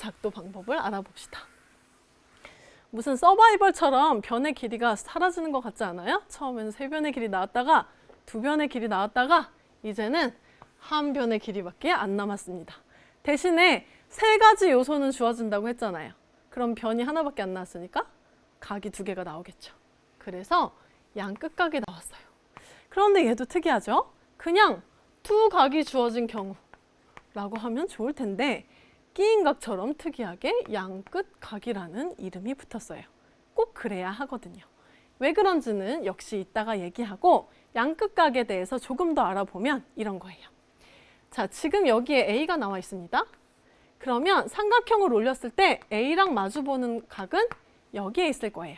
작도 방법을 알아봅시다. 무슨 서바이벌처럼 변의 길이가 사라지는 것 같지 않아요? 처음에는 3변의 길이 나왔다가 2변의 길이 나왔다가 이제는 1변의 길이밖에 안 남았습니다. 대신에 3가지 요소는 주어진다고 했잖아요. 그럼 변이 하나밖에 안 나왔으니까 각이 2개가 나오겠죠. 그래서 양끝각이 나왔어요. 그런데 얘도 특이하죠? 그냥 2각이 주어진 경우라고 하면 좋을 텐데 끼인 각처럼 특이하게 양끝각이라는 이름이 붙었어요. 꼭 그래야 하거든요. 왜 그런지는 역시 이따가 얘기하고 양끝각에 대해서 조금 더 알아보면 이런 거예요. 자, 지금 여기에 A가 나와 있습니다. 그러면 삼각형을 올렸을 때 A랑 마주보는 각은 여기에 있을 거예요.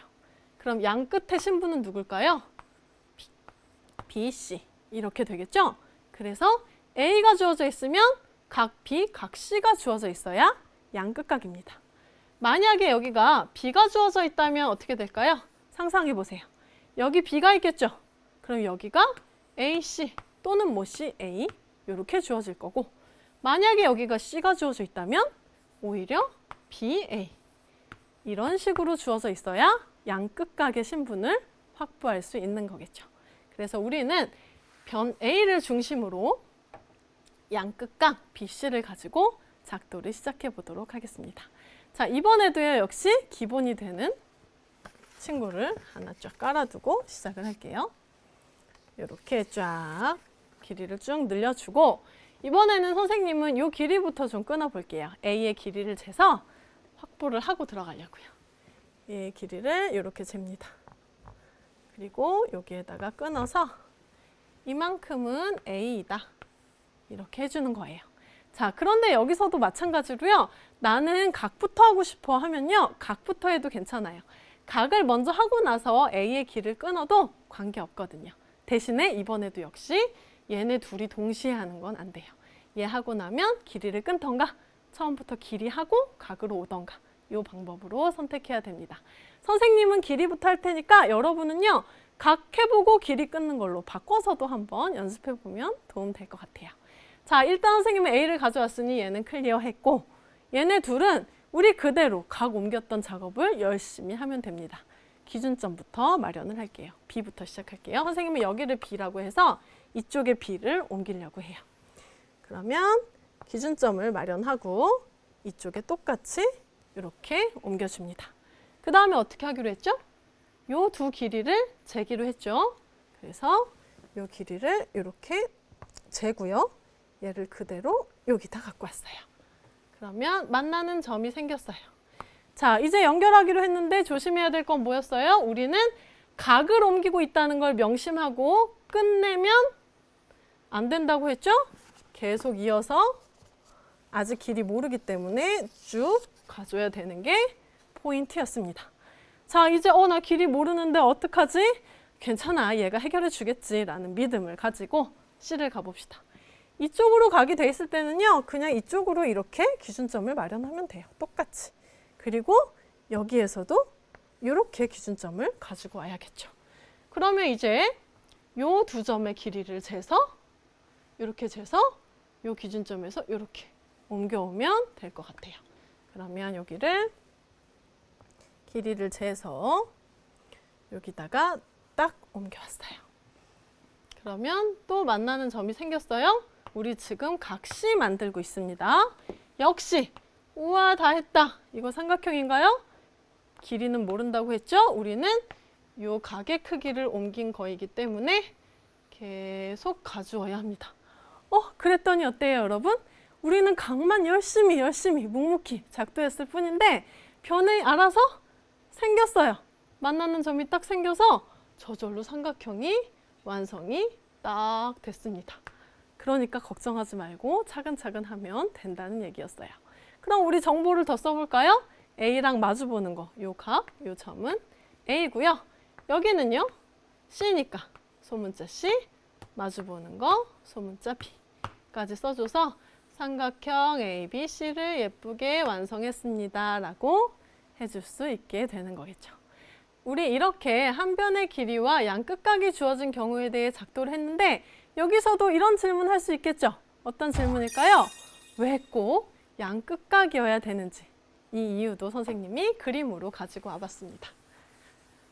그럼 양끝의 신부는 누굴까요? B, C 이렇게 되겠죠? 그래서 A가 주어져 있으면 각 B, 각 C가 주어져 있어야 양끝각입니다. 만약에 여기가 B가 주어져 있다면 어떻게 될까요? 상상해 보세요. 여기 B가 있겠죠? 그럼 여기가 AC 또는 뭐 CA 이렇게 주어질 거고 만약에 여기가 C가 주어져 있다면 오히려 BA 이런 식으로 주어져 있어야 양끝각의 신분을 확보할 수 있는 거겠죠. 그래서 우리는 변 A를 중심으로 양끝각 BC를 가지고 작도를 시작해 보도록 하겠습니다. 자, 이번에도요 역시 기본이 되는 친구를 하나 쫙 깔아두고 시작을 할게요. 이렇게 쫙 길이를 쭉 늘려주고 이번에는 선생님은 이 길이부터 좀 끊어볼게요. A의 길이를 재서 확보를 하고 들어가려고요. A의 길이를 이렇게 잽니다. 그리고 여기에다가 끊어서 이만큼은 A이다. 이렇게 해주는 거예요. 자, 그런데 여기서도 마찬가지로요. 나는 각부터 하고 싶어 하면요. 각부터 해도 괜찮아요. 각을 먼저 하고 나서 A의 길을 끊어도 관계없거든요. 대신에 이번에도 역시 얘네 둘이 동시에 하는 건 안 돼요. 얘 하고 나면 길이를 끊던가 처음부터 길이 하고 각으로 오던가 이 방법으로 선택해야 됩니다. 선생님은 길이부터 할 테니까 여러분은요. 각 해보고 길이 끊는 걸로 바꿔서도 한번 연습해보면 도움 될 것 같아요. 자, 일단 선생님은 A를 가져왔으니 얘는 클리어했고 얘네 둘은 우리 그대로 각 옮겼던 작업을 열심히 하면 됩니다. 기준점부터 마련을 할게요. B부터 시작할게요. 선생님은 여기를 B라고 해서 이쪽에 B를 옮기려고 해요. 그러면 기준점을 마련하고 이쪽에 똑같이 이렇게 옮겨줍니다. 그 다음에 어떻게 하기로 했죠? 요 두 길이를 재기로 했죠. 그래서 요 길이를 이렇게 재고요. 얘를 그대로 여기다 갖고 왔어요. 그러면 만나는 점이 생겼어요. 자, 이제 연결하기로 했는데 조심해야 될 건 뭐였어요? 우리는 각을 옮기고 있다는 걸 명심하고 끝내면 안 된다고 했죠? 계속 이어서 아직 길이 모르기 때문에 쭉 가줘야 되는 게 포인트였습니다. 자, 이제 나 길이 모르는데 어떡하지? 괜찮아, 얘가 해결해 주겠지라는 믿음을 가지고 C를 가봅시다. 이쪽으로 가게 돼 있을 때는요. 그냥 이쪽으로 이렇게 기준점을 마련하면 돼요. 똑같이. 그리고 여기에서도 이렇게 기준점을 가지고 와야겠죠. 그러면 이제 요 두 점의 길이를 재서 이렇게 재서 요 기준점에서 이렇게 옮겨오면 될 것 같아요. 그러면 여기를 길이를 재서 여기다가 딱 옮겨왔어요. 그러면 또 만나는 점이 생겼어요. 우리 지금 각 C 만들고 있습니다. 역시 우와 다 했다. 이거 삼각형인가요? 길이는 모른다고 했죠? 우리는 요 각의 크기를 옮긴 거이기 때문에 계속 가주어야 합니다. 그랬더니 어때요, 여러분? 우리는 각만 열심히 묵묵히 작도했을 뿐인데 변이 알아서 생겼어요. 만나는 점이 딱 생겨서 저절로 삼각형이 완성이 딱 됐습니다. 그러니까 걱정하지 말고 차근차근 하면 된다는 얘기였어요. 그럼 우리 정보를 더 써볼까요? A랑 마주보는 거, 요 각, 요 점은 A고요. 여기는요, C니까 소문자 C, 마주보는 거, 소문자 B까지 써줘서 삼각형 ABC를 예쁘게 완성했습니다. 라고 해줄 수 있게 되는 거겠죠. 우리 이렇게 한 변의 길이와 양끝각이 주어진 경우에 대해 작도를 했는데 여기서도 이런 질문 할 수 있겠죠. 어떤 질문일까요? 왜 꼭 양끝각이어야 되는지 이 이유도 선생님이 그림으로 가지고 와봤습니다.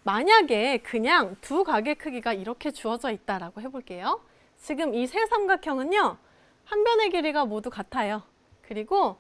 만약에 그냥 두 각의 크기가 이렇게 주어져 있다라고 해볼게요. 지금 이 세 삼각형은요, 한 변의 길이가 모두 같아요. 그리고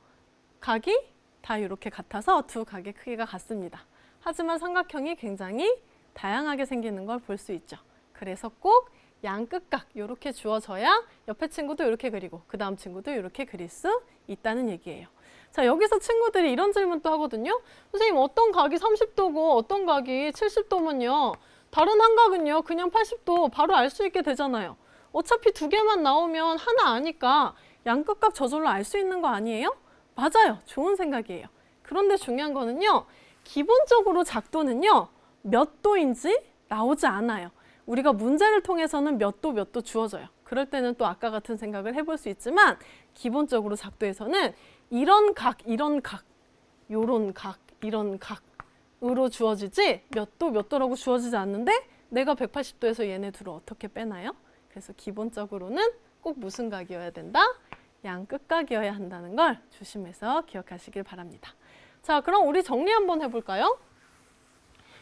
각이 다 이렇게 같아서 두 각의 크기가 같습니다. 하지만 삼각형이 굉장히 다양하게 생기는 걸 볼 수 있죠. 그래서 꼭 양끝각 이렇게 주어져야 옆에 친구도 이렇게 그리고 그 다음 친구도 이렇게 그릴 수 있다는 얘기예요. 자, 여기서 친구들이 이런 질문도 하거든요. 선생님, 어떤 각이 30도고 어떤 각이 70도면요. 다른 한 각은요. 그냥 80도 바로 알 수 있게 되잖아요. 어차피 두 개만 나오면 하나 아니까 양끝각 저절로 알 수 있는 거 아니에요? 맞아요. 좋은 생각이에요. 그런데 중요한 거는요. 기본적으로 작도는요. 몇 도인지 나오지 않아요. 우리가 문제를 통해서는 몇 도 주어져요. 그럴 때는 또 아까 같은 생각을 해볼 수 있지만 기본적으로 작도에서는 이런 각, 이런 각, 요런 각, 이런 각으로 주어지지 몇 도라고 주어지지 않는데 내가 180도에서 얘네 둘을 어떻게 빼나요? 그래서 기본적으로는 꼭 무슨 각이어야 된다? 양끝각이어야 한다는 걸 조심해서 기억하시길 바랍니다. 자, 그럼 우리 정리 한번 해볼까요?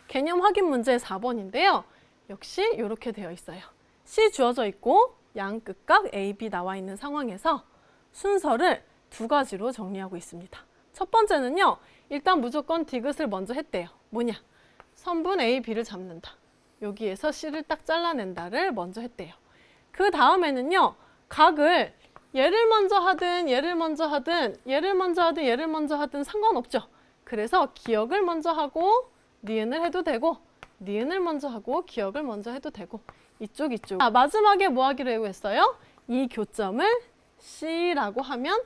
개념 확인 문제 4번인데요. 역시 이렇게 되어 있어요. C 주어져 있고 양끝각 A, B 나와 있는 상황에서 순서를 두 가지로 정리하고 있습니다. 첫 번째는요. 일단 무조건 디귿을 먼저 했대요. 뭐냐? 선분 A, B를 잡는다. 여기에서 C를 딱 잘라낸다를 먼저 했대요. 그 다음에는요. 각을 얘를 먼저 하든 얘를 먼저 하든 얘를 먼저 하든 얘를 먼저 하든 상관없죠. 그래서 기역을 먼저 하고 니은을 해도 되고 니은을 먼저 하고 기역을 먼저 해도 되고 이쪽. 아, 마지막에 뭐 하기로 했어요? 이 교점을 C라고 하면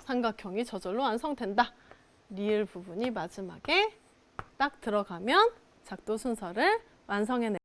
삼각형이 저절로 완성된다. 리을 부분이 마지막에 딱 들어가면 작도 순서를 완성해내